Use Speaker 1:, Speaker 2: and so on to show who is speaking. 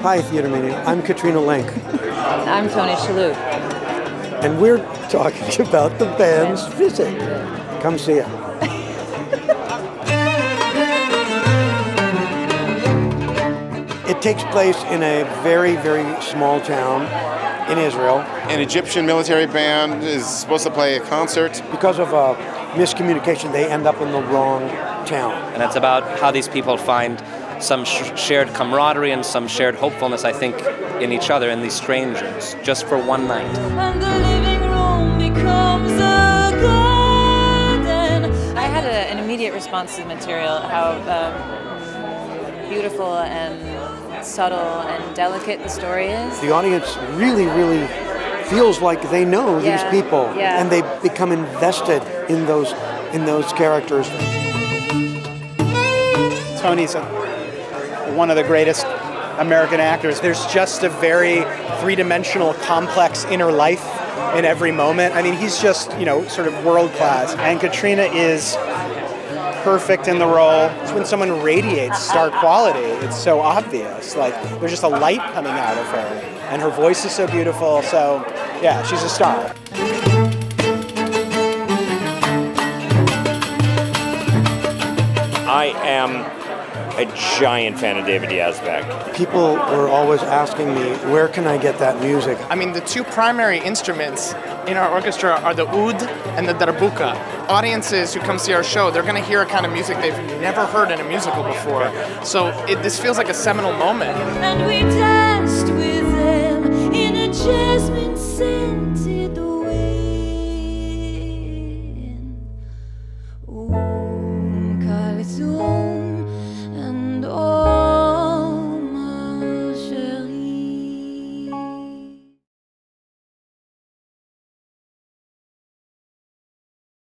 Speaker 1: Hi, Theater Mania. I'm Katrina Lenk.
Speaker 2: I'm Tony Shalhoub.
Speaker 1: And we're talking about the band's visit. Come see it. It takes place in a very, very small town in Israel.
Speaker 3: An Egyptian military band is supposed to play a concert.
Speaker 1: Because of miscommunication, they end up in the wrong town.
Speaker 4: And it's about how these people find some shared camaraderie and some shared hopefulness, I think, in each other, in these strangers, just for one night.
Speaker 5: And the living room becomes a garden.
Speaker 2: I had an immediate response to the material, how beautiful and subtle and delicate the story is.
Speaker 1: The audience really, really feels like they know these people, and they become invested in those characters.
Speaker 6: Tony's one of the greatest American actors. There's just a very three-dimensional, complex inner life in every moment. I mean, he's just, sort of world-class. And Katrina is perfect in the role. It's when someone radiates star quality, it's so obvious. Like, there's just a light coming out of her. And her voice is so beautiful, so yeah, she's a star.
Speaker 7: I am a giant fan of David Yazbek.
Speaker 1: People were always asking me, where can I get that music?
Speaker 8: I mean, the two primary instruments in our orchestra are the oud and the darbuka. Audiences who come see our show, they're going to hear a kind of music they've never heard in a musical before. So this feels like a seminal moment.
Speaker 5: And we danced with them in a jasmine scent.